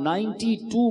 92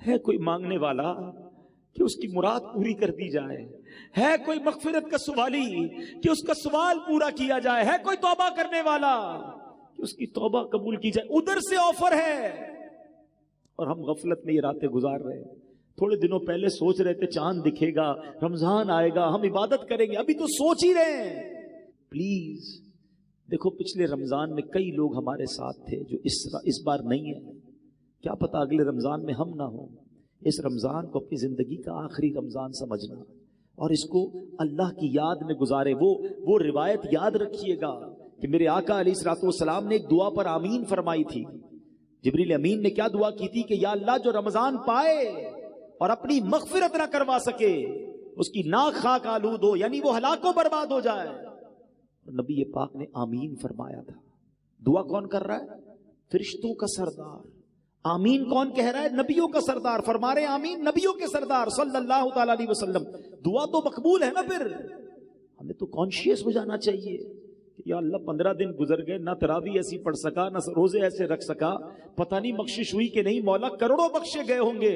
ہے کوئی مانگنے والا کہ اس کی مراد پوری کر دی جائے، ہے کوئی مغفرت کا سوالی کہ اس کا سوال پورا کیا جائے، ہے کوئی توبہ کرنے والا کہ اس کی توبہ قبول کی جائے. ادھر سے آفر ہے اور ہم غفلت میں یہ راتیں گزار رہے ہیں. تھوڑے دنوں پہلے سوچ رہے تھے چاند دکھے گا، رمضان آئے گا، ہم عبادت کریں گے، ابھی تو سوچ ہی رہے ہیں. پلیز دیکھو پچھلے رمضان میں کئی لوگ ہمارے ساتھ تھے جو اس بار نہیں ہیں. کیا پتہ اگلے رمضان میں ہم نہ ہوں. اس رمضان کو اپنی زندگی کا آخری رمضان سمجھنا اور اس کو اللہ کی یاد میں گزارے. وہ روایت یاد رکھیے گا کہ میرے آقا علیہ الصلوۃ والسلام نے ایک دعا پر آمین فرمائی تھی. جبریل امین نے کیا دعا کی تھی کہ یا اللہ جو رمضان پائے اور اپنی مغفرت نہ کروا سکے اس کی ناک خاک آلود ہو، یعنی وہ ہلاک و برباد ہو جائے. نبی پاک نے آمین فرمایا تھا. دعا کون کر رہا ہے؟ فرشتوں کا سردار. آمین کون کہہ رہا ہے؟ نبیوں کا سردار. فرما رہے آمین نبیوں کے سردار صلی اللہ تعالی علیہ وسلم. دعا تو مقبول ہے نا. پھر ہمیں تو کانشیس ہو جانا چاہیے کہ یا اللہ 15 دن گزر گئے، نہ تراویح ایسی پڑھ سکا، نہ روزے ایسے رکھ سکا، پتہ نہیں بخشش ہوئی کہ نہیں. مولا کروڑوں بخشے گئے ہوں گے،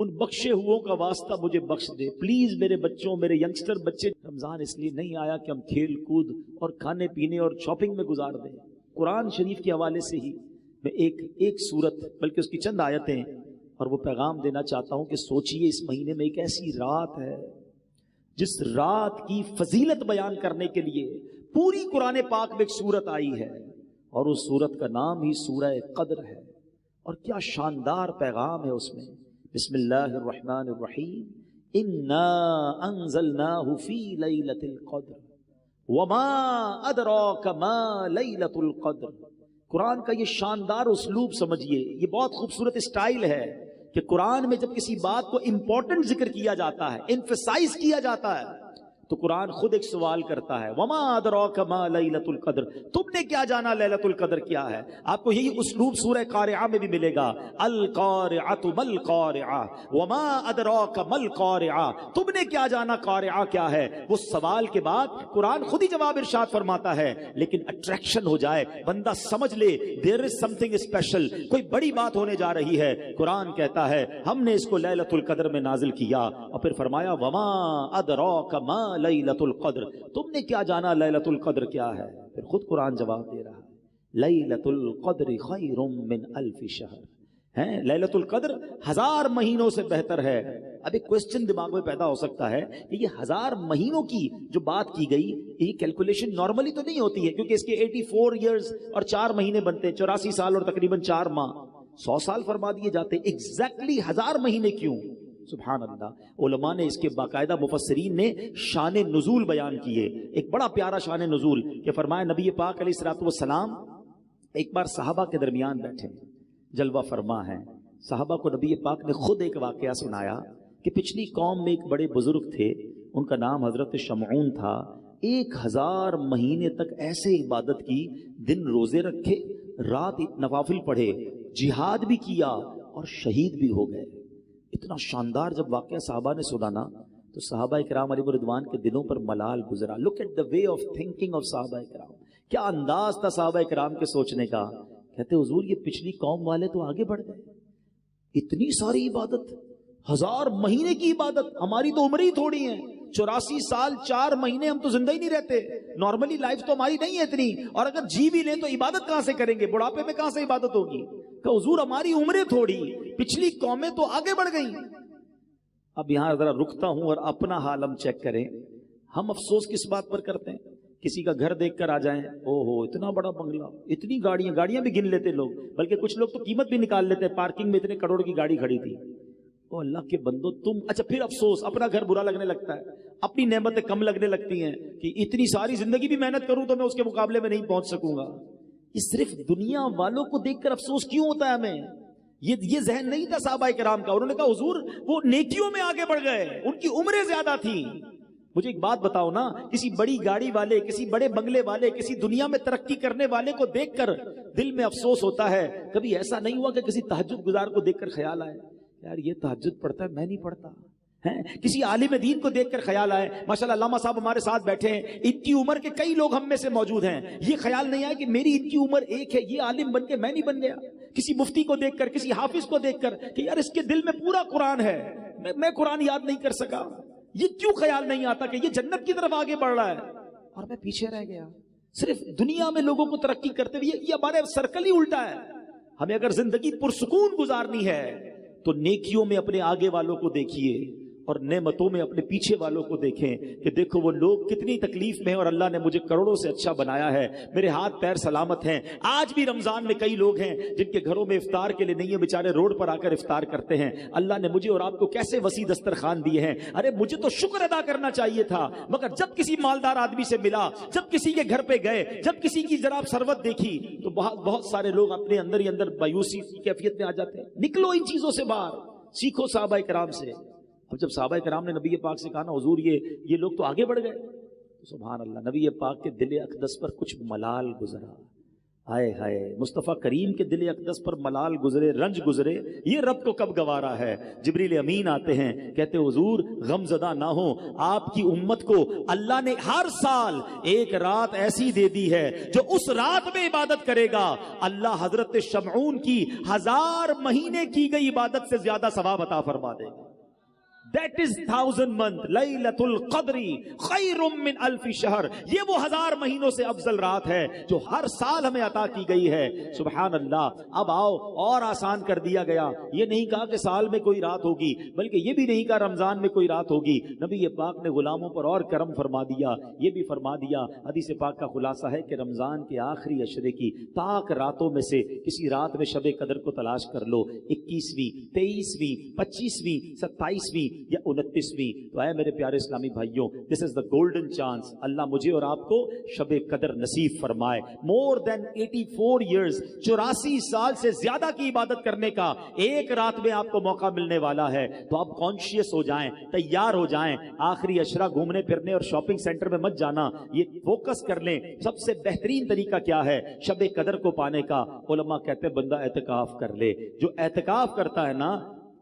ان بخشے ہوں کا واسطہ مجھے بخش دے پلیز. میرے بچوں، میرے ینگسٹر بچے، رمضان اس لیے نہیں آیا کہ ہم کھیل کود اور کھانے پینے اور شاپنگ میں گزار دیں. قرآن شریف کے حوالے سے ہی میں ایک سورت بلکہ اس کی چند آیتیں اور وہ پیغام دینا چاہتا ہوں کہ سوچئے اس مہینے میں ایک ایسی رات ہے جس رات کی فضیلت بیان کرنے کے لیے پوری قرآن پاک میں ایک سورت آئی ہے اور اس سورت کا نام ہی سورہ قدر ہے. اور کیا شاندار پیغام ہے اس میں. بسم اللہ الرحمن الرحیم. انا انزلناہ فی لیلۃ القدر وما ادراک ما لیلۃ القدر. قرآن کا یہ شاندار اسلوب سمجھیے، یہ بہت خوبصورت اسٹائل ہے کہ قرآن میں جب کسی بات کو امپورٹنٹ ذکر کیا جاتا ہے، ایمفسائز کیا جاتا ہے، تو قرآن خود ایک سوال کرتا ہے وما ادراک ما لیلۃ القدر. تم نے کیا جانا لیلۃ القدر کیا ہے؟ آپ کو یہی اسلوب سورہ قارعہ میں بھی ملے گا. القارعۃ ما القارعہ وما ادراک ما القارعہ. تم نے کیا جانا قارعہ کیا ہے؟ وہ سوال کے بعد قرآن خود ہی جواب ارشاد فرماتا ہے، لیکن اٹریکشن ہو جائے، بندہ سمجھ لے دیر از سم تھنگ اسپیشل، کوئی بڑی بات ہونے جا رہی ہے. قرآن کہتا ہے ہم نے اس کو لیلۃ القدر میں نازل کیا اور پھر فرمایا وما ادراک ما لیلۃ القدر. تم نے کیا جانا لیلۃ القدر کیا ہے؟ پھر خود قرآن جواب دے رہا ہے لیلۃ القدر خیر من الف شہر. لیلۃ القدر 1000 مہینوں سے بہتر ہے. اب ایک کوسچن دماغ میں پیدا ہو سکتا ہے کہ یہ 1000 مہینوں کی جو بات کی گئی، یہ کیلکولیشن نارملی تو نہیں ہوتی ہے کیونکہ اس کے 84 ایئرز اور 4 مہینے بنتے ہیں، 84 سال اور تقریباً 4 ماہ، 100 سال فرما دیے جاتے. ایگزیکٹلی 1000 مہینے کیوں؟ سبحان اللہ. علماء نے اس کے باقاعدہ مفسرین نے شان نزول بیان کیے. ایک بڑا پیارا شان نزول کہ فرمایا نبی پاک علیہ الصلوۃ والسلام ایک بار صحابہ کے درمیان بیٹھے، جلوہ فرما ہیں. صحابہ کو نبی پاک نے خود ایک واقعہ سنایا کہ پچھلی قوم میں ایک بڑے بزرگ تھے، ان کا نام حضرت شمعون تھا. 1000 مہینے تک ایسے عبادت کی، دن روزے رکھے، رات نوافل پڑھے، جہاد بھی کیا اور شہید بھی ہو گئے. اتنا شاندار جب واقعہ صحابہ نے سنا نا تو صحابہ اکرام علیہ رضوان کے دلوں پر ملال گزرا. Look at the way of thinking of صحابہ اکرام. کیا انداز تھا صحابہ اکرام کے سوچنے کا. کہتے حضور یہ پچھلی قوم والے تو آگے بڑھ گئے، اتنی ساری عبادت، 1000 مہینے کی عبادت. ہماری تو عمر ہی تھوڑی ہے، 84 سال 4 مہینے، ہم تو زندہ ہی نہیں رہتے. نارملی لائف تو ہماری نہیں ہے اتنی، اور اگر جی بھی لیں تو عبادت کہاں سے کریں گے؟ بڑھاپے میں کہاں سے عبادت ہوگی؟ کہ حضور ہماری عمریں تھوڑی، پچھلی قومیں تو آگے بڑھ گئیں. اب یہاں ذرا رکتا ہوں اور اپنا حال ہم چیک کریں. ہم افسوس کس بات پر کرتے ہیں؟ کسی کا گھر دیکھ کر آ جائیں، او ہو اتنا بڑا بنگلہ، اتنی گاڑیاں بھی گن لیتے لوگ، بلکہ کچھ لوگ تو قیمت بھی نکال لیتے ہیں، پارکنگ میں اتنے کروڑ کی گاڑی کھڑی تھی. او اللہ کے بندو تم، اچھا پھر افسوس، اپنا گھر برا لگنے لگتا ہے، اپنی نعمتیں کم لگنے لگتی ہیں کہ اتنی ساری زندگی بھی محنت کروں تو میں اس کے مقابلے میں نہیں پہنچ سکوں گا. یہ صرف دنیا والوں کو دیکھ کر افسوس کیوں ہوتا ہے ہمیں؟ یہ ذہن نہیں تھا صحابہ کرام کا. انہوں نے کہا حضور وہ نیکیوں میں آگے بڑھ گئے، ان کی عمریں زیادہ تھیں. مجھے ایک بات بتاؤ نا، کسی بڑی گاڑی والے، کسی بڑے بنگلے والے، کسی دنیا میں ترقی کرنے والے کو دیکھ کر دل میں افسوس ہوتا ہے. کبھی ایسا نہیں ہوا کہ کسی تہجد گزار کو دیکھ کر خیال آئے یار یہ تہجد پڑھتا ہے میں نہیں پڑھتا؟ کسی عالم دین کو دیکھ کر خیال آئے، ماشاءاللہ علامہ صاحب ہمارے ساتھ بیٹھے ہیں، ان کی عمر کے کئی لوگ ہم میں سے موجود ہیں، یہ خیال نہیں آیا کہ میری ان کی عمر ایک ہے، یہ عالم بن کے میں نہیں بن گیا؟ کسی مفتی کو دیکھ کر, کسی حافظ کو دیکھ کر کہ یار اس کے دل میں پورا قرآن ہے, میں قرآن یاد نہیں کر سکا, یہ کیوں خیال نہیں آتا کہ یہ جنت کی طرف آگے بڑھ رہا ہے اور میں پیچھے رہ گیا. صرف دنیا میں لوگوں کو ترقی کرتے ہوئے, یہ ہمارے سرکل ہی الٹا ہے. ہمیں اگر زندگی پرسکون گزارنی ہے تو نیکیوں میں اپنے آگے والوں کو دیکھیے اور نعمتوں میں اپنے پیچھے والوں کو دیکھیں کہ دیکھو وہ لوگ کتنی تکلیف میں ہیں اور اللہ نے مجھے کروڑوں سے اچھا بنایا ہے, میرے ہاتھ پیر سلامت ہیں. آج بھی رمضان میں کئی لوگ ہیں جن کے گھروں میں افطار کے لیے نہیں ہے, بیچارے روڈ پر آ کر افطار کرتے ہیں. اللہ نے مجھے اور آپ کو کیسے وسیع دسترخوان دیے ہیں. ارے مجھے تو شکر ادا کرنا چاہیے تھا, مگر جب کسی مالدار آدمی سے ملا, جب کسی کے گھر پہ گئے, جب کسی کی ذرا سروت دیکھی تو بہت سارے لوگ اپنے اندر ہی اندر مایوسی کی کیفیت میں آ جاتے ہیں. نکلو ان چیزوں سے باہر, سیکھو صحابہ کرام سے. اب جب صحابہ کرام نے نبی پاک سے کہا نا حضور یہ لوگ تو آگے بڑھ گئے, سبحان اللہ, نبی پاک کے دل اقدس پر کچھ ملال گزرا. ہائے ہائے, مصطفیٰ کریم کے دل اقدس پر ملال گزرے, رنج گزرے. یہ رب کو کب گوارا ہے. جبریل امین آتے ہیں, کہتے حضور غم زدہ نہ ہو, آپ کی امت کو اللہ نے ہر سال ایک رات ایسی دے دی ہے جو اس رات میں عبادت کرے گا اللہ حضرت شمعون کی 1000 مہینے کی گئی عبادت سے زیادہ ثواب عطا فرما دے گا. That is 1000 month, لیلۃ القدر خیر من 1000 شہر. یہ وہ 1000 مہینوں سے افضل رات ہے جو ہر سال ہمیں عطا کی گئی ہے. سبحان اللہ. اب آؤ اور آسان کر دیا گیا. یہ نہیں کہا کہ سال میں کوئی رات ہوگی, بلکہ یہ بھی نہیں کہا رمضان میں کوئی رات ہوگی. نبی پاک نے غلاموں پر اور کرم فرما دیا. یہ بھی فرما دیا, حدیث پاک کا خلاصہ ہے کہ رمضان کے آخری عشرے کی طاق راتوں میں سے کسی رات میں شب قدر کو تلاش کر لو. 21ویں, 23ویں, 25ویں, 27ویں یا 29ویں. تو اے میرے پیارے اسلامی بھائیوں, دس از دا گولڈن چانس. اللہ مجھے اور آپ کو شب قدر نصیب فرمائے. مور دین 84 ایئرز, 84 سال سے زیادہ کی عبادت کرنے کا ایک رات میں آپ کو موقع ملنے والا ہے. تو آپ کانشیس ہو جائیں, تیار ہو جائیں. آخری عشرہ گھومنے پھرنے اور شاپنگ سینٹر میں مت جانا, یہ فوکس کر لیں. سب سے بہترین طریقہ کیا ہے شب قدر کو پانے کا؟ علماء کہتے ہیں بندہ اعتکاف کر لے. جو اعتکاف کرتا ہے نا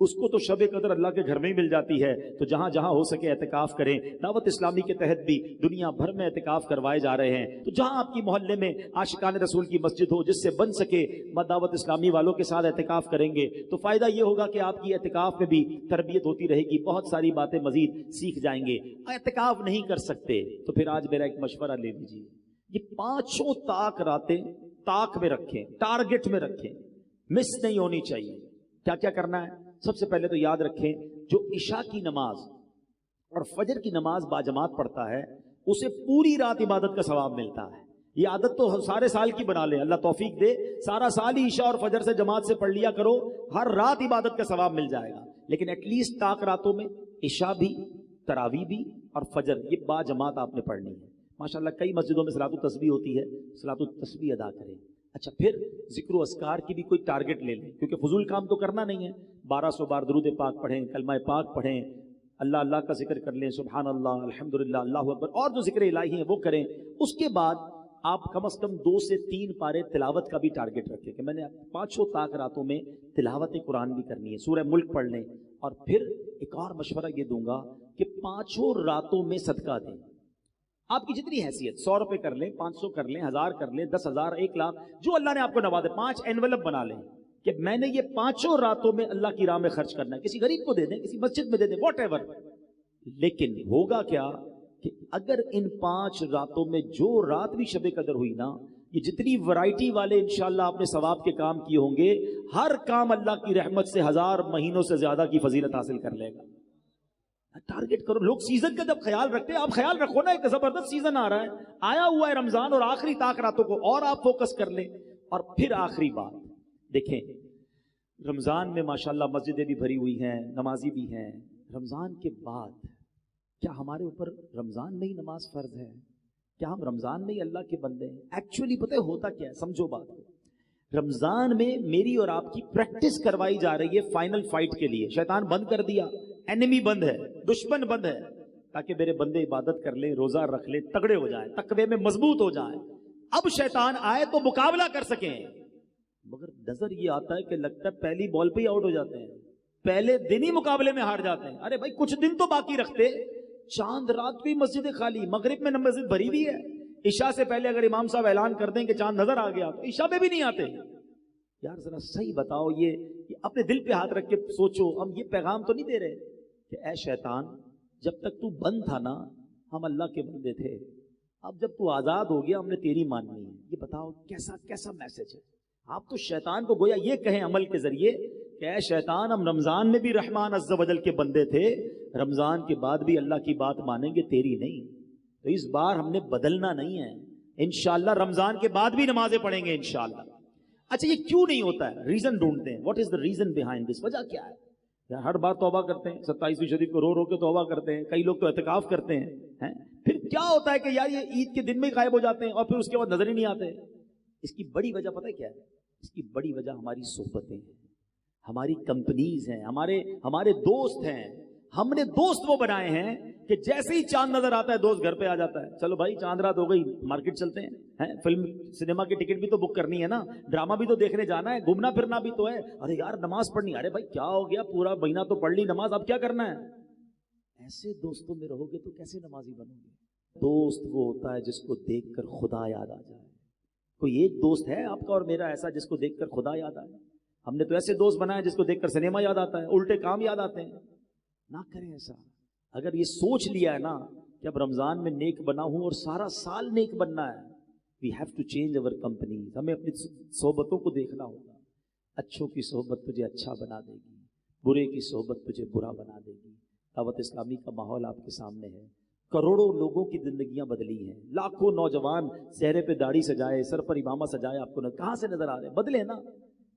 اس کو تو شب قدر اللہ کے گھر میں ہی مل جاتی ہے. تو جہاں جہاں ہو سکے اعتکاف کریں. دعوت اسلامی کے تحت بھی دنیا بھر میں اعتکاف کروائے جا رہے ہیں. تو جہاں آپ کی محلے میں عاشقان رسول کی مسجد ہو, جس سے بن سکے, دعوت اسلامی والوں کے ساتھ اعتکاف کریں گے تو فائدہ یہ ہوگا کہ آپ کی اعتکاف میں بھی تربیت ہوتی رہے گی, بہت ساری باتیں مزید سیکھ جائیں گے. اعتکاف نہیں کر سکتے تو پھر آج میرا ایک مشورہ لے لیجیے. یہ 5 طاق راتیں طاق میں رکھیں, ٹارگٹ میں رکھیں, مس نہیں ہونی چاہیے. کیا کیا کرنا ہے؟ سب سے پہلے تو یاد رکھیں جو عشاء کی نماز اور فجر کی نماز باجماعت پڑھتا ہے اسے پوری رات عبادت کا ثواب ملتا ہے. یہ عادت تو سارے سال کی بنا لیں, اللہ توفیق دے. سارا سال ہی عشاء اور فجر سے جماعت سے پڑھ لیا کرو, ہر رات عبادت کا ثواب مل جائے گا. لیکن ایٹ لیسٹ طاق راتوں میں عشاء بھی, تراویح بھی اور فجر یہ باجماعت آپ نے پڑھنی ہے. ماشاءاللہ کئی مسجدوں میں صلاۃ التسبیح ہوتی ہے, صلاۃ التسبیح ادا کریں. اچھا, پھر ذکر و اذکار کی بھی کوئی ٹارگٹ لے لیں, کیونکہ فضول کام تو کرنا نہیں ہے. 1200 بار درود پاک پڑھیں, کلمہ پاک پڑھیں, اللہ اللہ کا ذکر کر لیں, سبحان اللہ, الحمدللہ, اللہ اکبر, اور جو ذکر الہی ہیں وہ کریں. اس کے بعد آپ کم از کم 2 سے 3 پارے تلاوت کا بھی ٹارگٹ رکھیں کہ میں نے 5 طاق راتوں میں تلاوت قرآن بھی کرنی ہے. سورہ ملک پڑھ لیں. اور پھر ایک اور مشورہ یہ دوں گا کہ 5 راتوں میں صدقہ دیں. آپ کی جتنی حیثیت, 100 روپے کر لیں, 500 کر لیں, 1000 کر لیں, 10,000, 1 لاکھ, جو اللہ نے آپ کو نوازے. 5 انویلپ بنا لیں کہ میں نے یہ 5 راتوں میں اللہ کی راہ میں خرچ کرنا ہے. کسی غریب کو دے دیں, کسی مسجد میں دے دیں, واٹ ایور. لیکن ہوگا کیا کہ اگر ان 5 راتوں میں جو رات بھی شب قدر ہوئی نا, یہ جتنی ورائٹی والے انشاءاللہ آپ نے ثواب کے کام کیے ہوں گے, ہر کام اللہ کی رحمت سے 1000 مہینوں سے زیادہ کی فضیلت حاصل کر لے گا. ٹارگٹ کرو. لوگ سیزن کا جب خیال رکھتے ہیں, آپ خیال رکھو نا, ایک زبردست سیزن آ رہا ہے, آیا ہوا ہے رمضان, اور آخری طاق راتوں کو اور آپ فوکس کر لیں. اور پھر آخری بات دیکھیں, رمضان میں ماشاءاللہ مسجدیں بھی بھری ہوئی ہیں, نمازی بھی ہیں. رمضان کے بعد کیا ہمارے اوپر رمضان میں ہی نماز فرض ہے؟ کیا ہم رمضان میں ہی اللہ کے بندے ہیں؟ ایکچولی پتہ ہے ہوتا کیا ہے, سمجھو بات کو. رمضان میں میری اور آپ کی پریکٹس کروائی جا رہی ہے فائنل فائٹ کے لیے. شیطان بند کر دیا, اینمی بند ہے, دشمن بند ہے, تاکہ میرے بندے عبادت کر لیں, روزہ رکھ لیں, تگڑے ہو جائیں, تقوی میں مضبوط ہو جائیں. اب شیطان آئے تو مقابلہ کر سکیں. مگر نظر یہ آتا ہے کہ لگتا ہے پہلی بال پہ ہی آؤٹ ہو جاتے ہیں, پہلے دن ہی مقابلے میں ہار جاتے ہیں. ارے بھائی کچھ دن تو باقی رکھتے. چاند رات بھی مسجد خالی, مغرب میں مسجد بھری ہوئی ہے. عشاء سے پہلے اگر امام صاحب اعلان کر دیں کہ چاند نظر آ گیا تو عشاء میں بھی نہیں آتے. یار ذرا صحیح بتاؤ، یہ اپنے دل پہ ہاتھ رکھ کے سوچو، ہم یہ پیغام تو نہیں دے رہے کہ اے شیطان جب تک تو بند تھا نا ہم اللہ کے بندے تھے، اب جب تو آزاد ہو گیا ہم نے تیری ماننی ہے. یہ بتاؤ کیسا میسج ہے. آپ تو شیطان کو گویا یہ کہیں عمل کے ذریعے کہ اے شیطان ہم رمضان میں بھی رحمان عز و جل کے بندے تھے، رمضان کے بعد بھی اللہ کی بات مانیں گے تیری نہیں. تو اس بار ہم نے بدلنا نہیں ہے، انشاءاللہ رمضان کے بعد بھی نمازیں پڑھیں گے انشاءاللہ. اچھا یہ کیوں نہیں ہوتا ہے؟ ریزن ڈھونڈتے ہیں. What is the reason behind this? وجہ کیا ہے؟ ہر بار توبہ کرتے ہیں، 27ویں شریف کو رو کے توبہ کرتے ہیں، کئی لوگ تو اعتکاف کرتے ہیں. پھر کیا ہوتا ہے کہ یار یہ عید کے دن میں غائب ہو جاتے ہیں اور پھر اس کے بعد نظر ہی نہیں آتے؟ اس کی بڑی وجہ پتہ ہے کیا ہے؟ اس کی بڑی وجہ ہماری صحبتیں ہیں، ہماری کمپنیز ہیں، ہمارے دوست ہیں. ہم نے دوست وہ بنائے ہیں کہ جیسے ہی چاند نظر آتا ہے دوست گھر پہ آ جاتا ہے، چلو بھائی چاند رات ہو گئی مارکیٹ چلتے ہیں، فلم سنیما کی ٹکٹ بھی تو بک کرنی ہے نا، ڈرامہ بھی تو دیکھنے جانا ہے، گھومنا پھرنا بھی تو ہے. ارے یار نماز پڑھنی، ارے بھائی کیا ہو گیا، پورا مہینہ تو پڑھ لی نماز، اب کیا کرنا ہے؟ ایسے دوستوں میں رہو گے تو کیسے نمازی بنو گے؟ دوست وہ ہوتا ہے جس کو دیکھ کر خدا یاد آ جائے. کوئی ایک دوست ہے آپ کا اور میرا ایسا جس کو دیکھ کر خدا یاد آئے؟ ہم نے تو ایسے دوست بنائے جس کو دیکھ کر سنیما یاد آتا ہے، الٹے کام یاد آتے ہیں. نہ کریں ایسا. اگر یہ سوچ لیا ہے نا کہ اب رمضان میں نیک بنا ہوں اور سارا سال نیک بننا ہے، we have to change over companies. ہمیں اپنی صحبتوں کو دیکھنا ہوگا. اچھوں کی صحبت تجھے اچھا بنا دے گی، برے کی صحبت تجھے برا بنا دے گی. دعوت اسلامی کا ماحول آپ کے سامنے ہے. کروڑوں لوگوں کی زندگیاں بدلی ہیں، لاکھوں نوجوان چہرے پہ داڑھی سجائے، سر پر امامہ سجائے آپ کو کہاں سے نظر آ رہے ہیں؟ بدلے نا.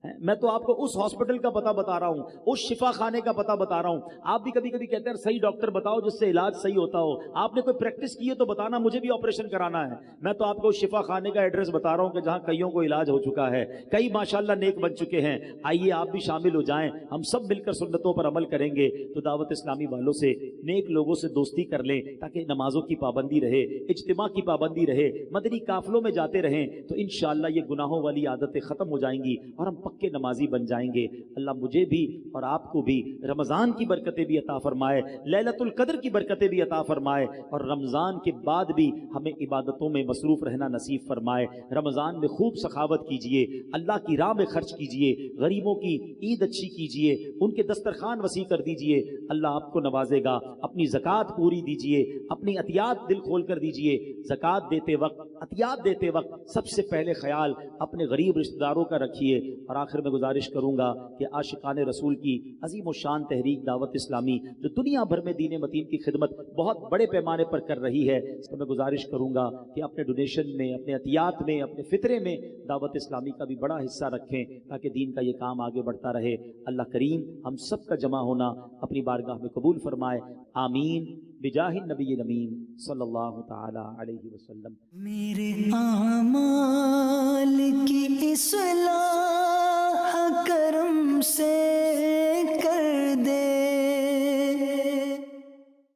میں تو آپ کو اس ہاسپٹل کا پتہ بتا رہا ہوں، اس شفا خانے کا پتہ بتا رہا ہوں. آپ بھی کبھی کبھی کہتے ہیں صحیح ڈاکٹر بتاؤ جس سے علاج صحیح ہوتا ہو. آپ نے کوئی پریکٹس کی ہے تو بتانا، مجھے بھی آپریشن کرانا ہے. میں تو آپ کو اس شفا خانے کا ایڈریس بتا رہا ہوں کہ جہاں کئیوں کو علاج ہو چکا ہے، کئی ماشاءاللہ نیک بن چکے ہیں. آئیے آپ بھی شامل ہو جائیں، ہم سب مل کر سنتوں پر عمل کریں گے. تو دعوت اسلامی والوں سے، نیک لوگوں سے دوستی کر لیں تاکہ نمازوں کی پابندی رہے، اجتماع کی پابندی رہے، مدنی قافلوں میں جاتے رہیں تو انشاءاللہ یہ گناہوں والی عادتیں ختم ہو جائیں گی اور ہم پکے نمازی بن جائیں گے. اللہ مجھے بھی اور آپ کو بھی رمضان کی برکتیں بھی عطا فرمائے، لیلۃ القدر کی برکتیں بھی عطا فرمائے، اور رمضان کے بعد بھی ہمیں عبادتوں میں مصروف رہنا نصیب فرمائے. رمضان میں خوب سخاوت کیجئے، اللہ کی راہ میں خرچ کیجئے، غریبوں کی عید اچھی کیجئے، ان کے دسترخوان وسیع کر دیجئے، اللہ آپ کو نوازے گا. اپنی زکوٰۃ پوری دیجئے، اپنی عطیات دل کھول کر دیجئے. زکوٰۃ دیتے وقت، عطیات دیتے وقت سب سے پہلے خیال اپنے غریب رشتہ داروں کا رکھیے. اور آخر میں گزارش کروں گا کہ عاشقان رسول کی عظیم و شان تحریک دعوت اسلامی جو دنیا بھر میں دین متین کی خدمت بہت بڑے پیمانے پر کر رہی ہے، اس میں گزارش کروں گا کہ اپنے ڈونیشن میں، اپنے عطیات میں، اپنے فطرے میں دعوت اسلامی کا بھی بڑا حصہ رکھیں تاکہ دین کا یہ کام آگے بڑھتا رہے. اللہ کریم ہم سب کا جمع ہونا اپنی بارگاہ میں قبول فرمائے. آمین بجاہ النبی الامین صلی اللہ تعالی علیہ وسلم. میرے